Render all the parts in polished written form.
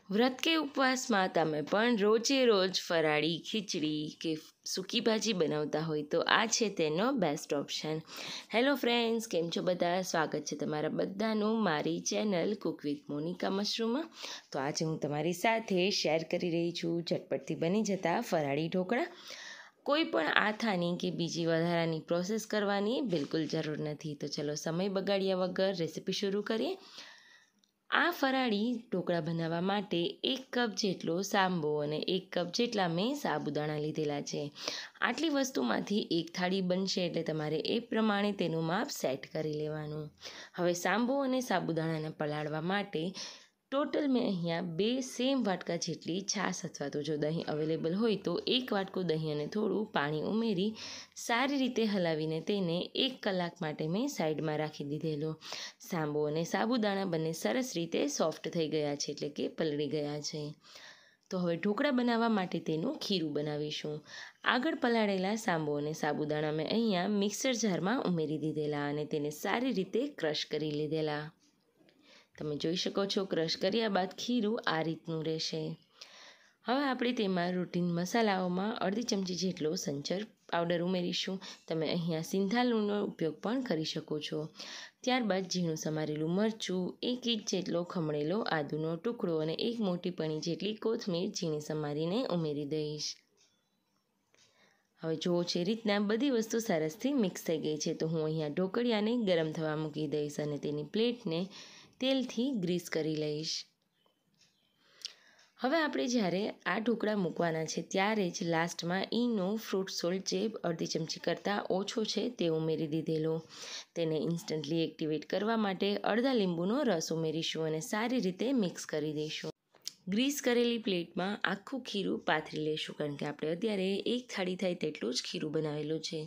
વ્રત કે ઉપવાસમાં તમે પણ રોજે રોજ ફરાળી ખીચડી કે સૂકી ભાજી બનાવતા હોય તો આ છે તેનો બેસ્ટ ઓપ્શન. હેલો ફ્રેન્ડ્સ, કેમ છો બધા? સ્વાગત છે તમારા બધાનું મારી ચેનલ કુક વિથ મોનિકા મશરૂમમાં. તો આજે હું તમારી સાથે શેર કરી રહી છું ઝટપટથી બની જતા ફરાળી ઢોકળા. કોઈ પણ આથાની કે બીજી વધારાની પ્રોસેસ કરવાની બિલકુલ જરૂર નથી. તો ચલો સમય બગાડ્યા વગર રેસીપી શરૂ કરીએ. આ ફરાળી ઢોકળા બનાવવા માટે 1 કપ જેટલો સાંબો અને 1 કપ જેટલા મેં સાબુદાણા લીધેલા છે. આટલી વસ્તુમાંથી એક થાળી બનશે એટલે તમારે એ પ્રમાણે તેનું માપ સેટ કરી લેવાનું. હવે સાંબો અને સાબુદાણાને પલાળવા માટે ટોટલ મેં અહીંયા 2 સેમ વાટકા જેટલી છાશ અથવા તો જો દહીં અવેલેબલ હોય તો 1 વાટકું દહીં અને થોડું પાણી ઉમેરી સારી રીતે હલાવીને તેને 1 કલાક માટે મેં સાઈડમાં રાખી દીધેલો. સાંબો અને સાબુદાણા બંને સરસ રીતે સોફ્ટ થઈ ગયા છે, એટલે કે પલળી ગયા છે. તો હવે ઢોકળા બનાવવા માટે તેનું ખીરું બનાવીશું. આગળ પલાળેલા સાંબો અને સાબુદાણા મેં અહીંયા મિક્સર જારમાં ઉમેરી દીધેલા અને તેને સારી રીતે ક્રશ કરી લીધેલા. તમે જોઈ શકો છો ક્રશ કર્યા બાદ ખીરું આ રીતનું રહેશે. હવે આપણે તેમાં રૂટીન મસાલાઓમાં અડધી ચમચી જેટલો સંચર પાવડર ઉમેરીશું. તમે અહીંયા સિંધાલુનો ઉપયોગ પણ કરી શકો છો. ત્યારબાદ ઝીણું સમારેલું મરચું, 1 ઇંચ જેટલો ખમણેલો આદુનો ટુકડો અને 1 મોટી પણી જેટલી કોથમીર ઝીણી સમારીને ઉમેરી દઈશ. હવે જુઓ છે રીતના બધી વસ્તુ સરસથી મિક્સ થઈ ગઈ છે. તો હું અહીંયા ઢોકળિયાને ગરમ થવા મૂકી દઈશ અને તેની પ્લેટને તેલથી ગ્રીસ કરી લઈશ. હવે આપણે જ્યારે આ ઢોકળા મૂકવાના છે ત્યારે જ લાસ્ટમાં ઈનો ફ્રૂટ સોલ્ટ જે અડધી ચમચી કરતાં ઓછો છે તે ઉમેરી દીધેલો. તેને ઇન્સ્ટન્ટલી એક્ટિવેટ કરવા માટે અડધા લીંબુનો રસ ઉમેરીશું અને સારી રીતે મિક્સ કરી દઈશું. ગ્રીસ કરેલી પ્લેટમાં આખું ખીરું પાથરી લઈશું, કારણ કે આપણે અત્યારે 1 થાળી થાય તેટલું જ ખીરું બનાવેલું છે.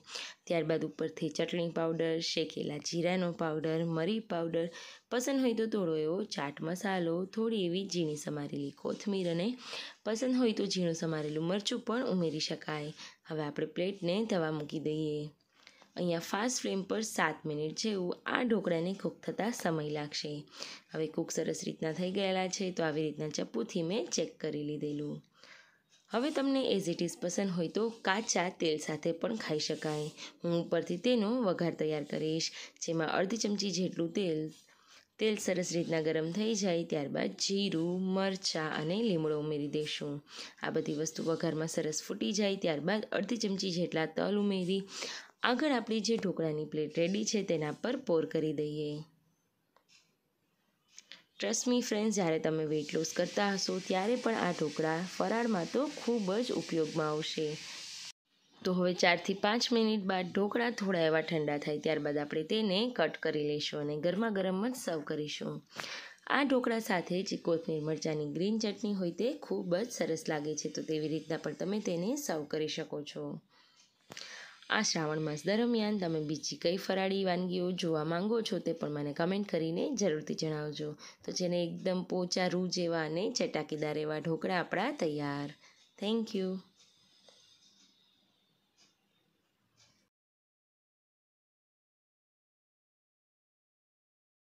ત્યારબાદ ઉપરથી ચટણી પાવડર, શેકેલા જીરાનો પાવડર, મરી પાવડર, પસંદ હોય તો થોડો એવો ચાટ મસાલો, થોડી એવી ઝીણી સમારેલી કોથમીર અને પસંદ હોય તો ઝીણું સમારેલું મરચું પણ ઉમેરી શકાય. હવે આપણે પ્લેટને તવા મૂકી દઈએ. અહીંયા ફાસ્ટ ફ્લેમ પર 7 મિનિટ જેવું આ ઢોકળાને કૂક થતાં સમય લાગશે. હવે કૂક સરસ રીતના થઈ ગયેલા છે, તો આવી રીતના ચપ્પુથી મેં ચેક કરી લીધેલું. હવે તમને એઝ ઇટ ઇઝ પસંદ હોય તો કાચા તેલ સાથે પણ ખાઈ શકાય. હું ઉપરથી તેનો વઘાર તૈયાર કરીશ, જેમાં અડધી ચમચી જેટલું તેલ સરસ રીતના ગરમ થઈ જાય ત્યારબાદ જીરું, મરચાં અને લીમડો ઉમેરી દઈશું. આ બધી વસ્તુ વઘારમાં સરસ ફૂટી જાય ત્યારબાદ અડધી ચમચી જેટલા તલ ઉમેરી આગળ આપણી જે ઢોકળાની પ્લેટ રેડી છે તેના પર પોર કરી દઈએ. ટ્રસ્ટ મી ફ્રેન્ડ્સ, જ્યારે તમે વેઇટ લોસ કરતા હશો ત્યારે પણ આ ઢોકળા ફરાળમાં તો ખૂબ જ ઉપયોગમાં આવશે. તો હવે 4 થી 5 મિનિટ બાદ ઢોકળા થોડા એવા ઠંડા થાય ત્યારબાદ આપણે તેને કટ કરી લઈશું અને ગરમા ગરમ જ સર્વ કરીશું. આ ઢોકળા સાથે જે કોથમીર મરચાંની ગ્રીન ચટણી હોય તે ખૂબ જ સરસ લાગે છે, તો તેવી રીતના પણ તમે તેને સર્વ કરી શકો છો. આ શ્રાવણ માસ દરમિયાન તમે બીજી કઈ ફરાળી વાનગીઓ જોવા માંગો છો તે પણ મને કમેન્ટ કરીને જરૂરથી જણાવજો. તો જેને એકદમ પોચા રૂ જેવા અને ચટાકેદાર એવા ઢોકળા આપણા તૈયાર. Thank you.